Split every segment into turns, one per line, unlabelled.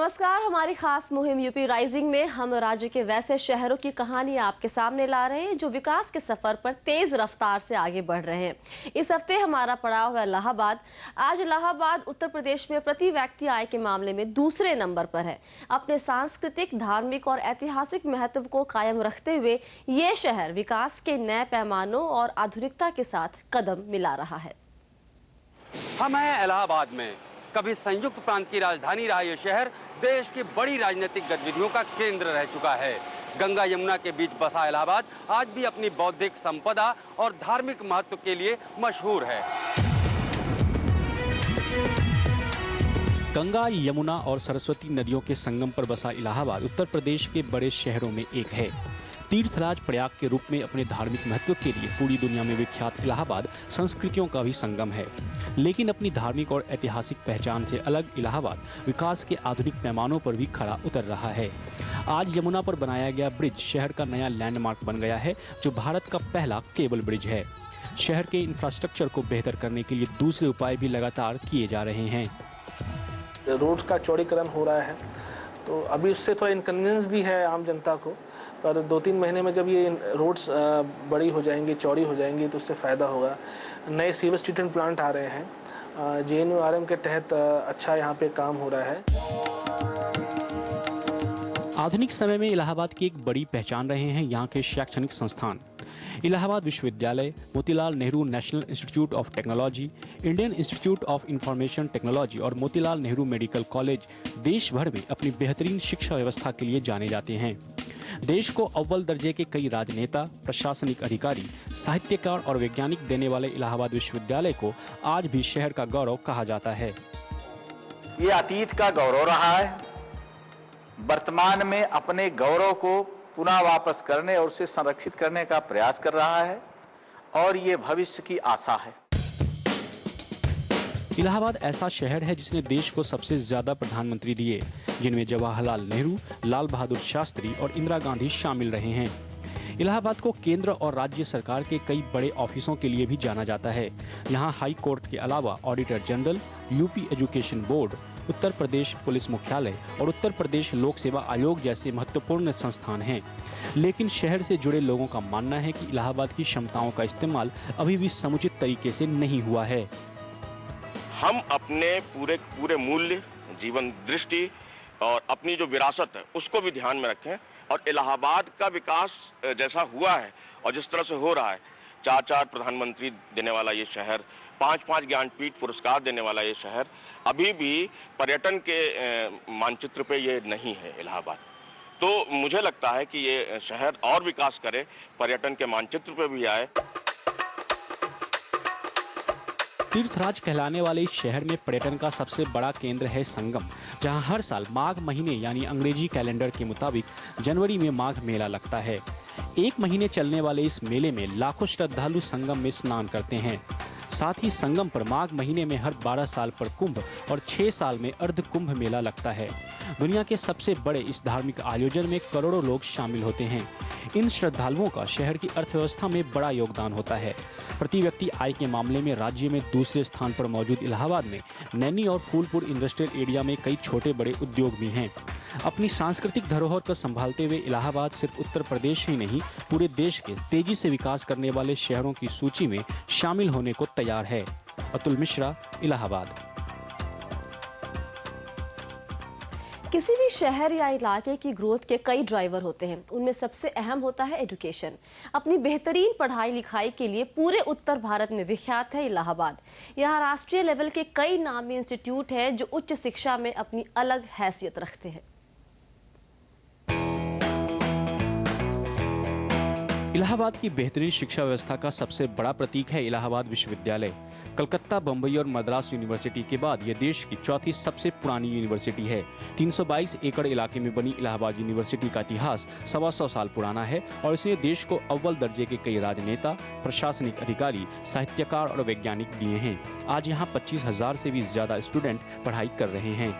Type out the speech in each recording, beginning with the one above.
नमस्कार। हमारी खास मुहिम यूपी राइजिंग में हम राज्य के वैसे शहरों की कहानी आपके सामने ला रहे हैं जो विकास के सफर पर तेज रफ्तार से आगे बढ़ रहे हैं। इस हफ्ते हमारा पड़ाव है इलाहाबाद। आज इलाहाबाद उत्तर प्रदेश में प्रति व्यक्ति आय के मामले में दूसरे नंबर पर है। अपने सांस्कृतिक, धार्मिक और ऐतिहासिक महत्व को कायम रखते हुए ये शहर विकास के नए पैमानों और आधुनिकता के साथ कदम मिला रहा है।
हम हैं इलाहाबाद में। कभी संयुक्त प्रांत की राजधानी रहा यह शहर देश की बड़ी राजनीतिक गतिविधियों का केंद्र रह चुका है। गंगा यमुना के बीच बसा इलाहाबाद आज भी अपनी बौद्धिक संपदा और धार्मिक महत्व के लिए मशहूर है।
गंगा, यमुना और सरस्वती नदियों के संगम पर बसा इलाहाबाद उत्तर प्रदेश के बड़े शहरों में एक है। तीर्थराज प्रयाग के रूप में अपने धार्मिक महत्व के लिए पूरी दुनिया में विख्यात इलाहाबाद संस्कृतियों का भी संगम है। लेकिन अपनी धार्मिक और ऐतिहासिक पहचान से अलग इलाहाबाद विकास के आधुनिक पैमानों पर भी खरा उतर रहा है। आज यमुना पर बनाया गया ब्रिज शहर का नया लैंडमार्क बन गया है, जो भारत का पहला केबल ब्रिज है। शहर के इंफ्रास्ट्रक्चर को बेहतर करने के लिए दूसरे उपाय भी लगातार किए जा रहे हैं।
रोड का चौड़ीकरण हो रहा है, तो अभी उससे थोड़ा इनकन्वीनियंस भी है आम जनता को, पर 2-3 महीने में जब ये रोड्स बड़ी हो जाएंगी, चौड़ी हो जाएंगी, तो उससे फ़ायदा होगा। नए सीवेज ट्रीटमेंट प्लांट आ रहे हैं, JNURM के तहत अच्छा यहाँ पे काम हो रहा है।
आधुनिक समय में इलाहाबाद की एक बड़ी पहचान रहे हैं यहाँ के शैक्षणिक संस्थान। इलाहाबाद विश्वविद्यालय, Motilal Nehru national institute of technology, Indian institute of information technology और मोतीलाल नेहरू मेडिकल कॉलेज देश भर में अपनी बेहतरीन शिक्षा व्यवस्था के लिए जाने जाते हैं। देश को अव्वल दर्जे के कई राजनेता, प्रशासनिक अधिकारी, साहित्यकार और वैज्ञानिक देने वाले इलाहाबाद विश्वविद्यालय को आज भी शहर का गौरव कहा जाता है।
ये अतीत का गौरव रहा है, वर्तमान में अपने गौरव को पुनः वापस करने और उसे संरक्षित करने का प्रयास कर रहा है और ये भविष्य की आशा है।
इलाहाबाद ऐसा शहर है जिसने देश को सबसे ज्यादा प्रधानमंत्री दिए, जिनमें जवाहरलाल नेहरू, लाल बहादुर शास्त्री और इंदिरा गांधी शामिल रहे हैं। इलाहाबाद को केंद्र और राज्य सरकार के कई बड़े ऑफिसों के लिए भी जाना जाता है। यहाँ हाई कोर्ट के अलावा auditor general, UP education board, Uttar Pradesh police मुख्यालय और उत्तर प्रदेश लोक सेवा आयोग जैसे महत्वपूर्ण संस्थान हैं। लेकिन शहर से जुड़े लोगों का मानना है कि इलाहाबाद की क्षमताओं का इस्तेमाल अभी भी समुचित तरीके से नहीं हुआ है।
हम अपने पूरे मूल्य, जीवन दृष्टि और अपनी जो विरासत है उसको भी ध्यान में रखें। और इलाहाबाद का विकास जैसा हुआ है और जिस तरह से हो रहा है, 4 प्रधानमंत्री देने वाला ये शहर, 5 ज्ञानपीठ पुरस्कार देने वाला ये शहर, अभी भी पर्यटन के मानचित्र पे ये नहीं है इलाहाबाद। तो मुझे लगता है कि ये शहर और विकास करे, पर्यटन के मानचित्र पे भी आए।
तीर्थराज कहलाने वाले इस शहर में पर्यटन का सबसे बड़ा केंद्र है संगम, जहां हर साल माघ महीने यानी अंग्रेजी कैलेंडर के मुताबिक जनवरी में माघ मेला लगता है। 1 महीने चलने वाले इस मेले में लाखों श्रद्धालु संगम में स्नान करते हैं। साथ ही संगम पर माघ महीने में हर 12 साल पर कुंभ और 6 साल में अर्ध कुंभ मेला लगता है। दुनिया के सबसे बड़े इस धार्मिक आयोजन में करोड़ों लोग शामिल होते हैं। इन श्रद्धालुओं का शहर की अर्थव्यवस्था में बड़ा योगदान होता है। प्रति व्यक्ति आय के मामले में राज्य में दूसरे स्थान पर मौजूद इलाहाबाद में नैनी और फूलपुर इंडस्ट्रियल एरिया में कई छोटे बड़े उद्योग भी हैं। अपनी सांस्कृतिक धरोहर को संभालते हुए इलाहाबाद सिर्फ उत्तर प्रदेश ही नहीं, पूरे देश के तेजी से विकास करने वाले शहरों की सूची में शामिल होने को तैयार है। अतुल मिश्रा, इलाहाबाद।
किसी भी शहर या इलाके की ग्रोथ के कई ड्राइवर होते हैं। उनमें सबसे अहम होता है एजुकेशन। अपनी बेहतरीन पढ़ाई लिखाई के लिए पूरे उत्तर भारत में विख्यात है इलाहाबाद। यहाँ राष्ट्रीय लेवल के कई नामी इंस्टीट्यूट हैं जो उच्च शिक्षा में अपनी अलग हैसियत रखते हैं।
इलाहाबाद की बेहतरीन शिक्षा व्यवस्था का सबसे बड़ा प्रतीक है इलाहाबाद विश्वविद्यालय। कलकत्ता, बम्बई और मद्रास यूनिवर्सिटी के बाद यह देश की चौथी सबसे पुरानी यूनिवर्सिटी है। 322 एकड़ इलाके में बनी इलाहाबाद यूनिवर्सिटी का इतिहास 125 साल पुराना है और इसने देश को अव्वल दर्जे के कई राजनेता, प्रशासनिक अधिकारी, साहित्यकार और वैज्ञानिक दिए हैं। आज यहाँ 25,000 से भी ज्यादा स्टूडेंट पढ़ाई कर रहे हैं।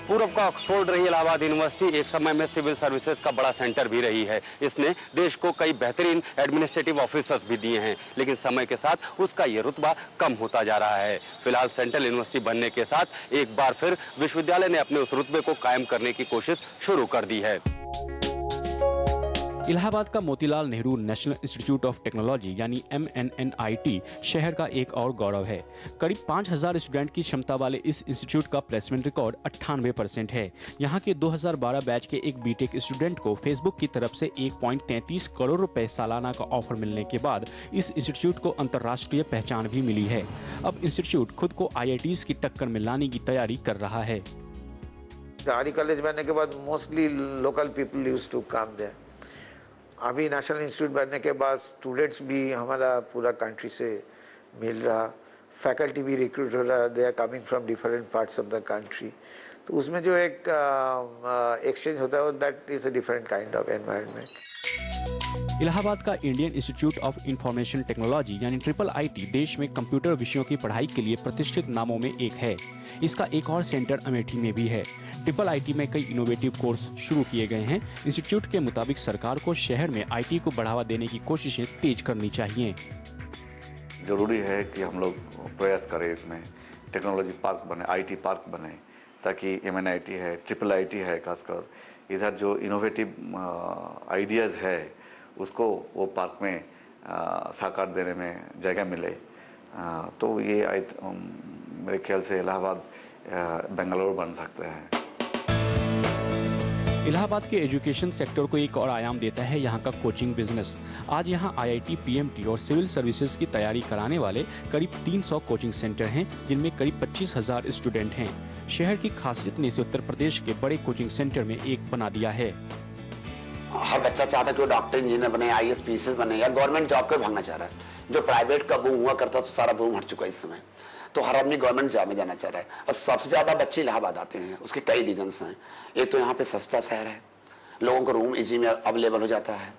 पूर्व का ऑक्सफोर्ड रही इलाहाबाद यूनिवर्सिटी एक समय में सिविल सर्विसेज का बड़ा सेंटर भी रही है। इसने देश को कई बेहतरीन एडमिनिस्ट्रेटिव ऑफिसर्स भी दिए हैं, लेकिन समय के साथ उसका ये रुतबा कम होता जा रहा है। फिलहाल सेंट्रल यूनिवर्सिटी बनने के साथ एक बार फिर विश्वविद्यालय ने अपने उस रुतबे को कायम करने की कोशिश शुरू कर दी है।
इलाहाबाद का Motilal Nehru national institute of technology यानी MNNIT शहर का एक और गौरव है। करीब 5000 स्टूडेंट की क्षमता वाले इस इंस्टीट्यूट का प्लेसमेंट रिकॉर्ड 98% है। यहाँ के 2012 बैच के एक बीटेक स्टूडेंट को फेसबुक की तरफ से 1.33 करोड़ रुपए सालाना का ऑफर मिलने के बाद इस इंस्टीट्यूट को अंतर्राष्ट्रीय पहचान भी मिली है। अब इंस्टीट्यूट खुद को IITs की टक्कर में लाने की तैयारी कर रहा है।
आर्य कॉलेज बनने के बाद mostly local people used to come there. अभी नेशनल इंस्टीट्यूट बनने के बाद स्टूडेंट्स भी हमारा पूरा कंट्री से मिल रहा, फैकल्टी भी रिक्रूट हो रहा, they are coming from different parts of the country. तो उसमें जो एक एक्सचेंज होता है that is a different kind of environment.
Allahabad का Indian institute of information technology यानी IIIT देश में कंप्यूटर विषयों की पढ़ाई के लिए प्रतिष्ठित नामों में एक है। इसका एक और सेंटर अमेठी में भी है। IIIT में कई इनोवेटिव कोर्स शुरू किए गए हैं। इंस्टीट्यूट के मुताबिक सरकार को शहर में IT को बढ़ावा देने की कोशिशें तेज करनी चाहिए।
जरूरी है कि हम लोग प्रयास करें, इसमें टेक्नोलॉजी पार्क बने, IT पार्क बने, ताकि MNIT है, IIIT है, खासकर इधर जो इनोवेटिव आइडियाज़ है उसको वो पार्क में साकार देने में जगह मिले। तो ये मेरे ख्याल से इलाहाबाद बेंगलुरु बन सकते हैं।
इलाहाबाद के एजुकेशन सेक्टर को एक और आयाम देता है यहाँ का कोचिंग बिजनेस। आज यहाँ IIT, PMT और सिविल सर्विसेज की तैयारी कराने वाले करीब 300 कोचिंग सेंटर हैं, जिनमें करीब 25,000 स्टूडेंट हैं। शहर की खासियत ने इसे उत्तर प्रदेश के बड़े कोचिंग सेंटर में एक बना दिया है।
हर बच्चा चाहता है कि वो डॉक्टर, इंजीनियर बने, IAS, PCS बने या गवर्नमेंट जॉब को भागना चाह रहा है। जो प्राइवेट का बूम हुआ करता तो सारा बूम हट चुका है इस समय। तो हर आदमी गवर्नमेंट जॉब में जाना चाह रहा है और सबसे ज्यादा बच्चे इलाहाबाद आते हैं। उसके कई रीजंस हैं। एक तो यहाँ पे सस्ता शहर है, लोगों को रूम इजी में अवेलेबल हो जाता है,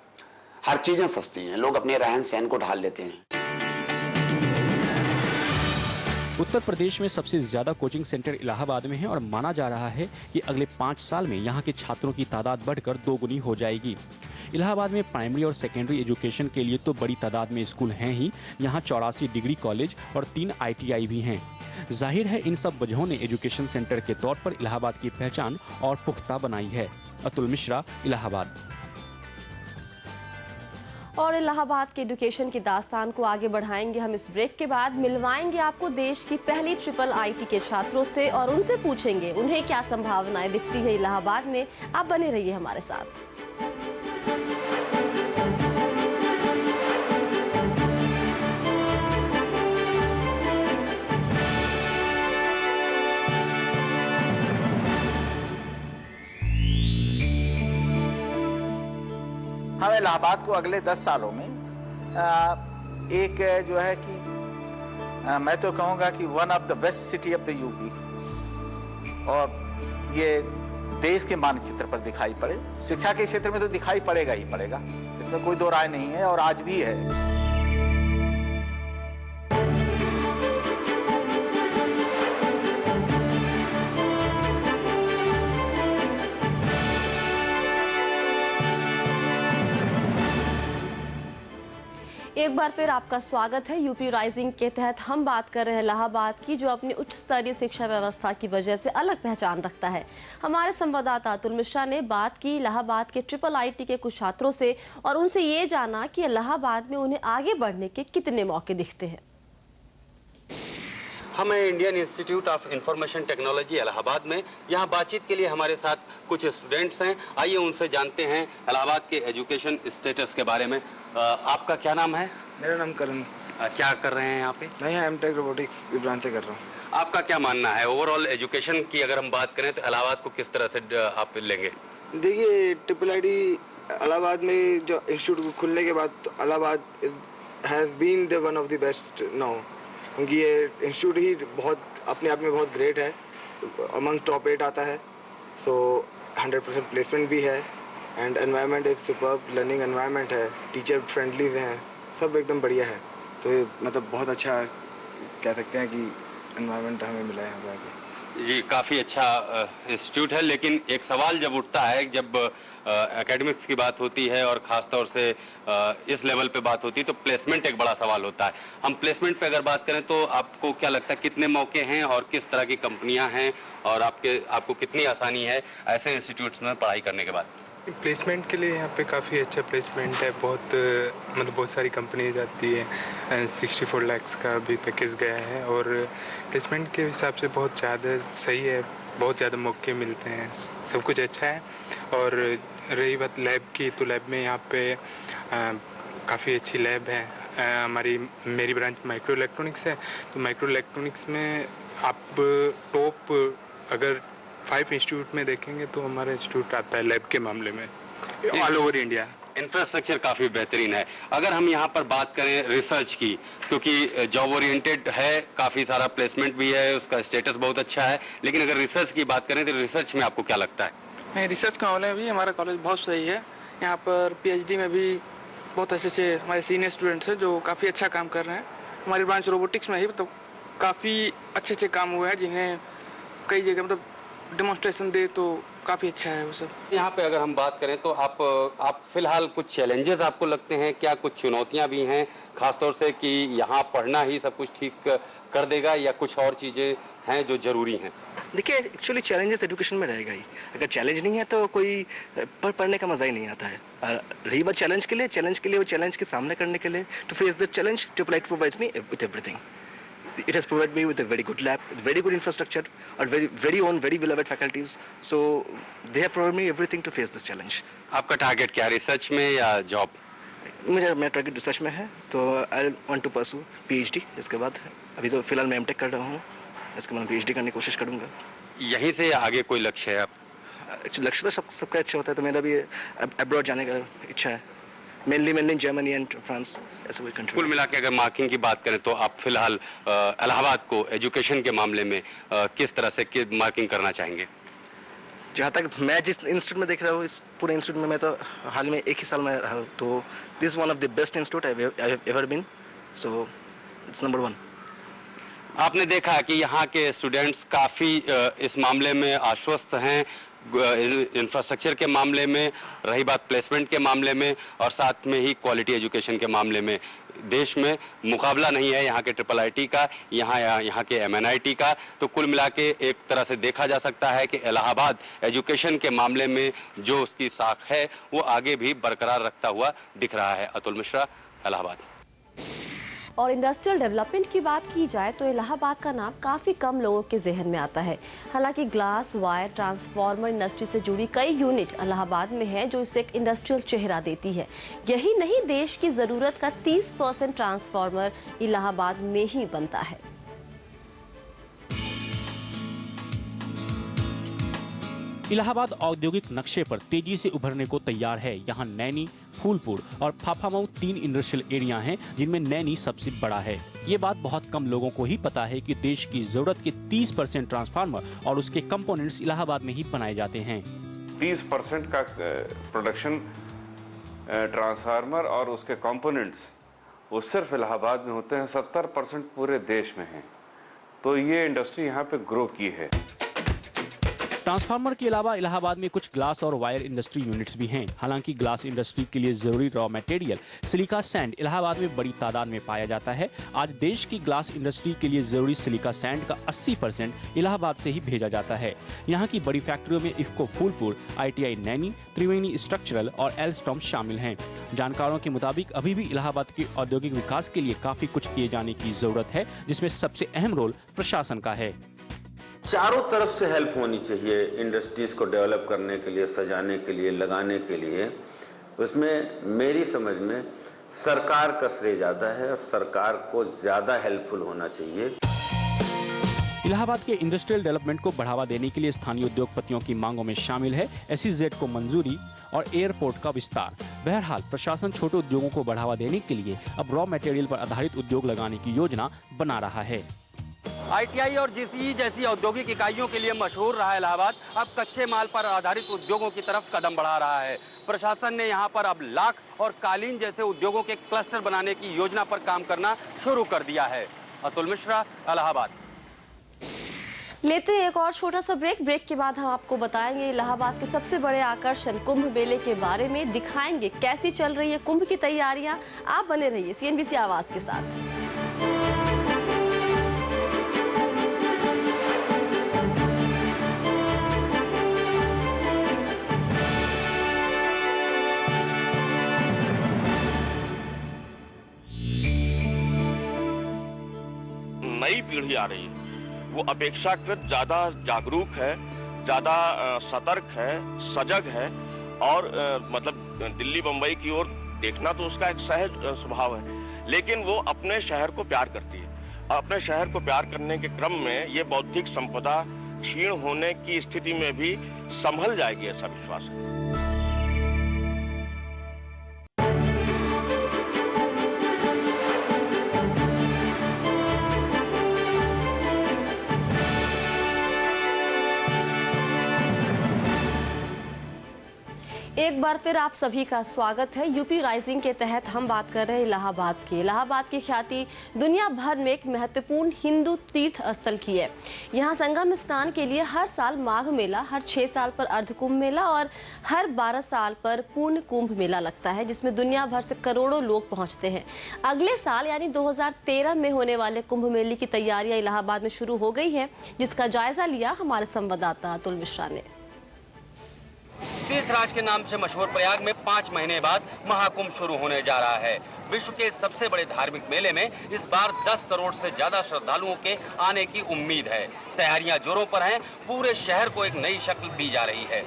हर चीजें सस्ती हैं, लोग अपने रहन सहन को ढाल लेते हैं।
उत्तर प्रदेश में सबसे ज्यादा कोचिंग सेंटर इलाहाबाद में है और माना जा रहा है कि अगले 5 साल में यहाँ के छात्रों की तादाद बढ़कर 2 गुनी हो जाएगी। इलाहाबाद में प्राइमरी और सेकेंडरी एजुकेशन के लिए तो बड़ी तादाद में स्कूल हैं ही, यहाँ 84 डिग्री कॉलेज और 3 ITI भी हैं। जाहिर है इन सब वजहों ने एजुकेशन सेंटर के तौर पर इलाहाबाद की पहचान और पुख्ता बनाई है। अतुल मिश्रा, इलाहाबाद।
और इलाहाबाद के एजुकेशन की दास्तान को आगे बढ़ाएंगे हम इस ब्रेक के बाद। मिलवाएंगे आपको देश की पहली IIIT के छात्रों से और उनसे पूछेंगे उन्हें क्या संभावनाएं दिखती है इलाहाबाद में। आप बने रहिए हमारे साथ।
हम इलाहाबाद को अगले 10 सालों में एक जो है कि मैं तो कहूँगा कि one of the best city of the UP और ये देश के मानचित्र पर दिखाई पड़े। शिक्षा के क्षेत्र में तो दिखाई पड़ेगा ही पड़ेगा, इसमें कोई दो राय नहीं है और आज भी है।
एक बार फिर आपका स्वागत है। यूपी राइजिंग के तहत हम बात कर रहे हैं इलाहाबाद की, जो अपनी उच्च स्तरीय शिक्षा व्यवस्था की वजह से अलग पहचान रखता है। हमारे संवाददाता अतुल मिश्रा ने बात की इलाहाबाद के IIIT के कुछ छात्रों से और उनसे ये जाना कि इलाहाबाद में उन्हें आगे बढ़ने के कितने मौके दिखते हैं।
हमें Indian institute of information technology Allahabad में यहाँ बातचीत के लिए हमारे साथ कुछ स्टूडेंट्स हैं। आइए उनसे जानते हैं इलाहाबाद के एजुकेशन स्टेटस के बारे में। आपका क्या नाम है?
मेरा नाम करण।
क्या कर रहे हैं यहाँ पे?
मैं यहाँ M.Tech रोबोटिक्स ब्रांच से कर रहा हूँ।
आपका क्या मानना है ओवरऑल एजुकेशन की अगर हम बात करें तो इलाहाबाद को किस तरह से आप लेंगे?
देखिए IIIT इलाहाबाद में जो इंस्टीट्यूट खुलने के बाद तो Allahabad has been the one of the best now, क्योंकि ये इंस्टीट्यूट ही बहुत अपने आप में बहुत ग्रेट है, अमंग टॉप 8 आता है। सो 100% प्लेसमेंट भी है and environment is superb, learning environment है, टीचर फ्रेंडली हैं, सब एकदम बढ़िया है। तो ये मतलब बहुत अच्छा कह सकते हैं कि एनवायरनमेंट हमें मिला है यहाँ पे।
जी, काफ़ी अच्छा इंस्टीट्यूट है, लेकिन एक सवाल जब उठता है, जब एकेडमिक्स की बात होती है और ख़ास तौर से इस लेवल पे बात होती है, तो प्लेसमेंट एक बड़ा सवाल होता है। हम प्लेसमेंट पे अगर बात करें तो आपको क्या लगता है कितने मौके हैं और किस तरह की कंपनियां हैं और आपको कितनी आसानी है ऐसे इंस्टीट्यूट्स में पढ़ाई करने के बाद?
प्लेसमेंट के लिए यहाँ पे काफ़ी अच्छा प्लेसमेंट है, बहुत सारी कंपनी जाती है। 64 लाख का भी पैकेज गया है और प्लेसमेंट के हिसाब से बहुत ज़्यादा सही है, बहुत ज़्यादा मौके मिलते हैं, सब कुछ अच्छा है। और रही बात लैब की, तो लैब में यहाँ पे काफ़ी अच्छी लैब है। मेरी ब्रांच माइक्रो इलेक्ट्रॉनिक्स है, तो माइक्रो इलेक्ट्रॉनिक्स में आप टॉप अगर 5 इंस्टीट्यूट में देखेंगे तो हमारा इंस्टीट्यूट आता है लैब के मामले में ऑल ओवर इंडिया।
इंफ्रास्ट्रक्चर काफ़ी बेहतरीन है। अगर हम यहाँ पर बात करें रिसर्च की, क्योंकि जॉब ओरिएंटेड है, काफ़ी सारा प्लेसमेंट भी है, उसका स्टेटस बहुत अच्छा है, लेकिन अगर रिसर्च की बात करें तो रिसर्च में आपको क्या लगता है?
नहीं, रिसर्च के मामले में भी हमारा कॉलेज बहुत सही है। यहाँ पर PhD में भी बहुत अच्छे से हमारे सीनियर स्टूडेंट्स हैं जो काफ़ी अच्छा काम कर रहे हैं। हमारी ब्रांच रोबोटिक्स में ही तो काफ़ी अच्छे काम हुए हैं, जिन्हें कई जगह मतलब डेमोन्स्ट्रेशन दे तो काफ़ी अच्छा है वो सब।
यहाँ पे अगर हम बात करें तो आप फिलहाल कुछ चैलेंजेस आपको लगते हैं क्या, कुछ चुनौतियाँ भी हैं, खासतौर से कि यहाँ पढ़ना ही सब कुछ ठीक कर देगा या कुछ और चीज़ें हैं जो ज़रूरी हैं?
देखिए, एक्चुअली चैलेंजेस एजुकेशन में रहेगा ही। अगर चैलेंज नहीं है तो कोई पढ़ने का मज़ा ही नहीं आता है। रही बात चैलेंज के लिए वो चैलेंज के सामने करने के लिए, to face the challenge, triple provides me with everything. It has provided me with a very good lab, with very good infrastructure, and very beloved faculties. So they have provided me everything to face this challenge.
आपका target क्या है, research में या job?
मेरा target research में है, तो I want to pursue PhD। इसके बाद अभी तो फिलहाल मैं M.Tech कर रहा हूँ, इसके बाद PhD करने की कोशिश करूँगा।
यहीं से आगे कोई लक्ष्य है आप?
लक्ष्य तो सबका अच्छा होता है, तो मेरा भी अब्रॉड जाने का इच्छा है, मेनली जर्मनी एंड फ्रांस, ऐसे कोई कंट्री।
कुल मिला के अगर मार्किंग की बात करें तो आप फिलहाल इलाहाबाद को एजुकेशन के मामले में किस तरह से मार्किंग करना चाहेंगे?
जहाँ तक मैं जिस इंस्टीट्यूट में देख रहा हूँ, इस पूरे इंस्टीट्यूट में मैं तो हाल में 1 ही साल में रहा हूँ, तो this one of the best institute I have ever been, so it's number 1।
आपने देखा कि यहाँ के स्टूडेंट्स काफ़ी इस मामले में आश्वस्त हैं, इंफ्रास्ट्रक्चर के मामले में, रही बात प्लेसमेंट के मामले में, और साथ में ही क्वालिटी एजुकेशन के मामले में। देश में मुकाबला नहीं है यहाँ के IIIT का, यहाँ के MNIT का। तो कुल मिला के एक तरह से देखा जा सकता है कि इलाहाबाद एजुकेशन के मामले में जो उसकी साख है वो आगे भी बरकरार रखता हुआ दिख रहा है। अतुल मिश्रा, इलाहाबाद।
और इंडस्ट्रियल डेवलपमेंट की बात की जाए तो इलाहाबाद का नाम काफ़ी कम लोगों के जहन में आता है। हालांकि ग्लास, वायर, ट्रांसफार्मर इंडस्ट्री से जुड़ी कई यूनिट इलाहाबाद में है जो इसे एक इंडस्ट्रियल चेहरा देती है। यही नहीं, देश की ज़रूरत का 30% ट्रांसफार्मर इलाहाबाद में ही बनता है।
इलाहाबाद औद्योगिक नक्शे पर तेजी से उभरने को तैयार है। यहाँ नैनी, फूलपुर और फाफामऊ 3 इंडस्ट्रियल एरिया हैं, जिनमें नैनी सबसे बड़ा है। ये बात बहुत कम लोगों को ही पता है कि देश की जरूरत के 30% ट्रांसफार्मर और उसके कंपोनेंट्स इलाहाबाद में ही बनाए जाते हैं।
30% का प्रोडक्शन ट्रांसफार्मर और उसके कंपोनेंट्स वो सिर्फ इलाहाबाद में होते हैं, 70% पूरे देश में है। तो ये इंडस्ट्री यहाँ पे ग्रो की है।
ट्रांसफार्मर के अलावा इलाहाबाद में कुछ ग्लास और वायर इंडस्ट्री यूनिट्स भी हैं। हालांकि ग्लास इंडस्ट्री के लिए जरूरी raw material silica sand Allahabad में बड़ी तादाद में पाया जाता है। आज देश की ग्लास इंडस्ट्री के लिए जरूरी सिलिका सैंड का 80% इलाहाबाद से ही भेजा जाता है। यहाँ की बड़ी फैक्ट्रियों में इफ्को फूलपुर, ITI नैनी, त्रिवेणी स्ट्रक्चरल और एल्स्टॉम शामिल हैं। जानकारों के मुताबिक अभी भी इलाहाबाद के औद्योगिक विकास के लिए काफी कुछ किए जाने की जरूरत है, जिसमें सबसे अहम रोल प्रशासन का है।
चारों तरफ से हेल्प होनी चाहिए इंडस्ट्रीज को डेवलप करने के लिए, सजाने के लिए, लगाने के लिए। उसमें मेरी समझ में सरकार का श्रेय ज़्यादा है और सरकार को ज़्यादा हेल्पफुल होना चाहिए।
इलाहाबाद के इंडस्ट्रियल डेवलपमेंट को बढ़ावा देने के लिए स्थानीय उद्योगपतियों की मांगों में शामिल है SEZ को मंजूरी और एयरपोर्ट का विस्तार। बहरहाल प्रशासन छोटे उद्योगों को बढ़ावा देने के लिए अब रॉ मटेरियल पर आधारित उद्योग लगाने की योजना बना रहा है।
ITI और GCE जैसी औद्योगिक इकाइयों के लिए मशहूर रहा इलाहाबाद अब कच्चे माल पर आधारित उद्योगों की तरफ कदम बढ़ा रहा है। प्रशासन ने यहाँ पर अब लाख और कालीन जैसे उद्योगों के क्लस्टर बनाने की योजना पर काम करना शुरू कर दिया है। अतुल मिश्रा, इलाहाबाद।
लेते हैं एक और छोटा सा ब्रेक के बाद हम आपको बताएंगे इलाहाबाद के सबसे बड़े आकर्षण कुंभ मेले के बारे में, दिखाएंगे कैसी चल रही है कुंभ की तैयारियां। आप बने रहिए CNBC आवाज के साथ।
नई पीढ़ी आ रही है, वो अपेक्षाकृत ज्यादा जागरूक है, ज्यादा सतर्क है, सजग है और मतलब दिल्ली बंबई की ओर देखना तो उसका एक सहज स्वभाव है, लेकिन वो अपने शहर को प्यार करती है। अपने शहर को प्यार करने के क्रम में ये बौद्धिक संपदा क्षीण होने की स्थिति में भी संभल जाएगी, ऐसा विश्वास है।
एक बार फिर आप सभी का स्वागत है। यूपी राइजिंग के तहत हम बात कर रहे हैं इलाहाबाद की। इलाहाबाद की ख्याति दुनिया भर में एक महत्वपूर्ण हिंदू तीर्थ स्थल की है। यहाँ संगम स्नान के लिए हर साल माघ मेला, हर 6 साल पर अर्ध कुंभ मेला और हर 12 साल पर पूर्ण कुंभ मेला लगता है, जिसमें दुनिया भर से करोड़ों लोग पहुँचते हैं। अगले साल यानी 2013 में होने वाले कुंभ मेले की तैयारियां इलाहाबाद में शुरू हो गई है, जिसका जायजा लिया हमारे संवाददाता अतुल मिश्रा ने।
तीर्थराज के नाम से मशहूर प्रयाग में 5 महीने बाद महाकुंभ शुरू होने जा रहा है। विश्व के सबसे बड़े धार्मिक मेले में इस बार 10 करोड़ से ज्यादा श्रद्धालुओं के आने की उम्मीद है। तैयारियां जोरों पर हैं, पूरे शहर को एक नई शक्ल दी जा रही है।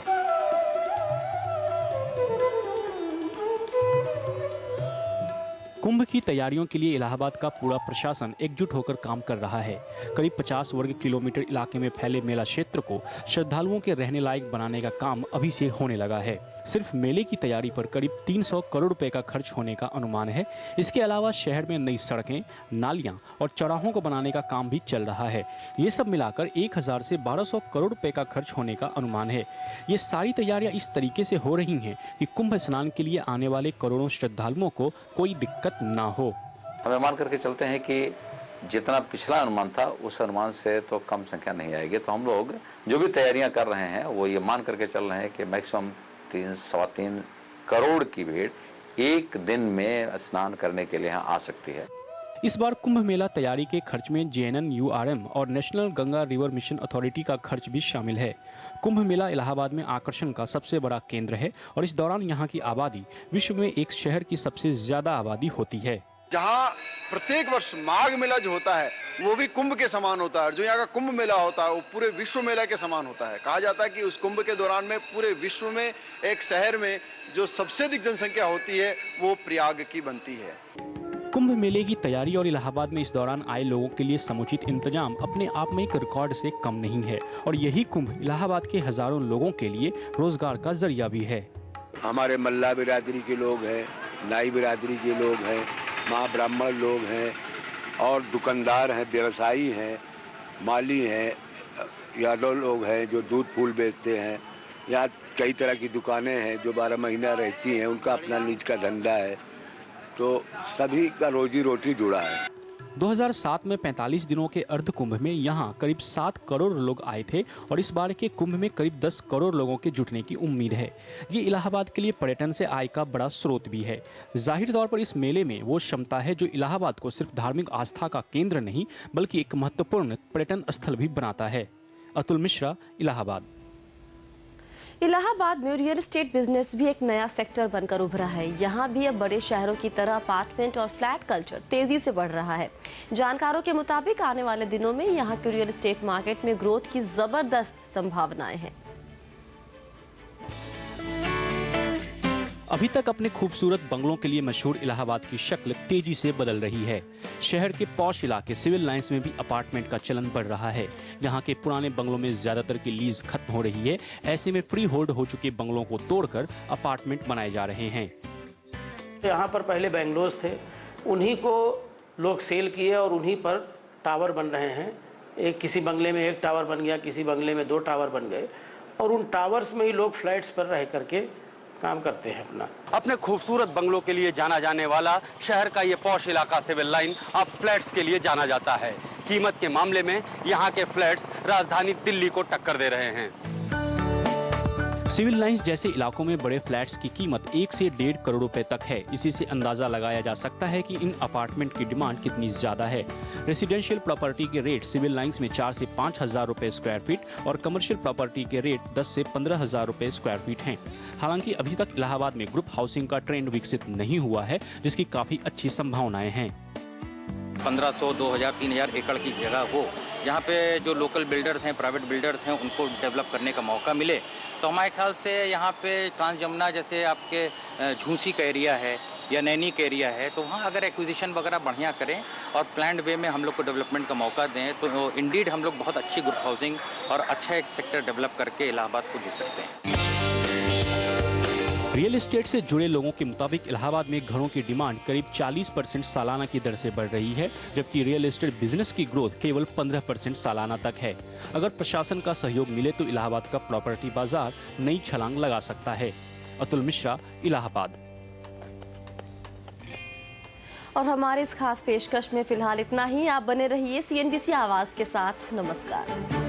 कुंभ की तैयारियों के लिए इलाहाबाद का पूरा प्रशासन एकजुट होकर काम कर रहा है। करीब 50 वर्ग किलोमीटर इलाके में फैले मेला क्षेत्र को श्रद्धालुओं के रहने लायक बनाने का काम अभी से होने लगा है। सिर्फ मेले की तैयारी पर करीब 300 करोड़ रुपए का खर्च होने का अनुमान है। इसके अलावा शहर में नई सड़कें, नालियां और चौराहों को बनाने का काम भी चल रहा है। ये सब मिलाकर 1000 से 1200 करोड़ रुपए का खर्च होने का अनुमान है। ये सारी तैयारियां इस तरीके से हो रही हैं कि कुंभ स्नान के लिए आने वाले करोड़ों श्रद्धालुओं को कोई दिक्कत ना हो।
हम मान करके चलते हैं कि जितना पिछला अनुमान था उस अनुमान से तो कम संख्या नहीं आएगी। तो हम लोग जो भी तैयारियां कर रहे हैं वो ये मान करके चल रहे हैं कि मैक्सिमम 3-3.25 करोड़ की भीड़ एक दिन में स्नान करने के लिए यहाँ आ सकती है।
इस बार कुंभ मेला तैयारी के खर्च में JNNURM और national Ganga river mission authority का खर्च भी शामिल है। कुंभ मेला इलाहाबाद में आकर्षण का सबसे बड़ा केंद्र है और इस दौरान यहाँ की आबादी विश्व में एक शहर की सबसे ज्यादा आबादी होती है।
जहाँ प्रत्येक वर्ष माघ मेला जो होता है वो भी कुंभ के समान होता है। जो यहाँ का कुंभ मेला होता है वो पूरे विश्व मेला के समान होता है। कहा जाता है कि उस कुंभ के दौरान में पूरे विश्व में एक शहर में जो सबसे अधिक जनसंख्या होती है वो प्रयाग की बनती है।
कुंभ मेले की तैयारी और इलाहाबाद में इस दौरान आए लोगों के लिए समुचित इंतजाम अपने आप में एक रिकॉर्ड से कम नहीं है और यही कुंभ इलाहाबाद के हजारों लोगों के लिए रोजगार का जरिया भी है।
हमारे मल्ला बिरादरी के लोग हैं, नाई बिरादरी के लोग हैं, महाब्राह्मण लोग हैं और दुकानदार हैं, व्यवसायी हैं, माली हैं, यादव लोग हैं जो दूध फूल बेचते हैं। यहाँ कई तरह की दुकानें हैं जो 12 महीना रहती हैं, उनका अपना निज का धंधा है, तो सभी का रोजी रोटी जुड़ा है।
2007 में 45 दिनों के अर्ध कुंभ में यहाँ करीब 7 करोड़ लोग आए थे और इस बार के कुंभ में करीब 10 करोड़ लोगों के जुटने की उम्मीद है। ये इलाहाबाद के लिए पर्यटन से आय का बड़ा स्रोत भी है। जाहिर तौर पर इस मेले में वो क्षमता है जो इलाहाबाद को सिर्फ धार्मिक आस्था का केंद्र नहीं बल्कि एक महत्वपूर्ण पर्यटन स्थल भी बनाता है। अतुल मिश्रा, इलाहाबाद।
इलाहाबाद में रियल एस्टेट बिजनेस भी एक नया सेक्टर बनकर उभरा है। यहाँ भी अब बड़े शहरों की तरह अपार्टमेंट और फ्लैट कल्चर तेजी से बढ़ रहा है। जानकारों के मुताबिक आने वाले दिनों में यहाँ के रियल एस्टेट मार्केट में ग्रोथ की जबरदस्त संभावनाएं हैं।
अभी तक अपने खूबसूरत बंगलों के लिए मशहूर इलाहाबाद की शक्ल तेजी से बदल रही है। शहर के पॉश इलाके सिविल लाइंस में भी अपार्टमेंट का चलन बढ़ रहा है। यहाँ के पुराने बंगलों में ज्यादातर की लीज खत्म हो रही है। ऐसे में फ्री होल्ड हो चुके बंगलों को तोड़कर अपार्टमेंट बनाए जा रहे हैं।
यहाँ पर पहले बेंगलोज थे, उन्हीं को लोग सेल किए और उन्हीं पर टावर बन रहे हैं। एक किसी बंगले में 1 टावर बन गया, किसी बंगले में 2 टावर बन गए और उन टावर्स में ही लोग फ्लैट्स पर रह करके काम करते हैं।
अपने खूबसूरत बंगलों के लिए जाना जाने वाला शहर का ये पॉश इलाका सिविल लाइन अब फ्लैट्स के लिए जाना जाता है। कीमत के मामले में यहाँ के फ्लैट्स राजधानी दिल्ली को टक्कर दे रहे हैं।
सिविल लाइंस जैसे इलाकों में बड़े फ्लैट्स की कीमत 1 से 1.5 करोड़ रुपए तक है। इसी से अंदाजा लगाया जा सकता है कि इन अपार्टमेंट की डिमांड कितनी ज्यादा है। रेसिडेंशियल प्रॉपर्टी के रेट सिविल लाइंस में 4 से 5 हजार रुपए स्क्वायर फीट और कमर्शियल प्रॉपर्टी के रेट 10 से 15 हजार रुपए स्क्वायर फीट हैं। हालांकि अभी तक इलाहाबाद में ग्रुप हाउसिंग का ट्रेंड विकसित नहीं हुआ है, जिसकी काफी अच्छी संभावनाएं हैं।
1500, 2000, 3000 एकड़ की जगह हो, जहाँ पे जो लोकल बिल्डर्स हैं, प्राइवेट बिल्डर्स हैं, उनको डेवलप करने का मौका मिले, तो हमारे ख्याल से यहाँ पे ट्रांस जमुना जैसे आपके झूसी का एरिया है या नैनी का एरिया है, तो वहाँ अगर एक्विजिशन वगैरह बढ़िया करें और प्लान्ड वे में हम लोग को डेवलपमेंट का मौका दें, तो इंडीड हम लोग बहुत अच्छी ग्रुप हाउसिंग और अच्छा एक सेक्टर डेवलप करके इलाहाबाद को दे सकते हैं।
रियल एस्टेट से जुड़े लोगों के मुताबिक इलाहाबाद में घरों की डिमांड करीब 40% सालाना की दर से बढ़ रही है, जबकि रियल एस्टेट बिजनेस की ग्रोथ केवल 15% सालाना तक है। अगर प्रशासन का सहयोग मिले तो इलाहाबाद का प्रॉपर्टी बाजार नई छलांग लगा सकता है। अतुल मिश्रा, इलाहाबाद।
और हमारे इस खास पेशकश में फिलहाल इतना ही। आप बने रहिए CNBC आवाज के साथ। नमस्कार।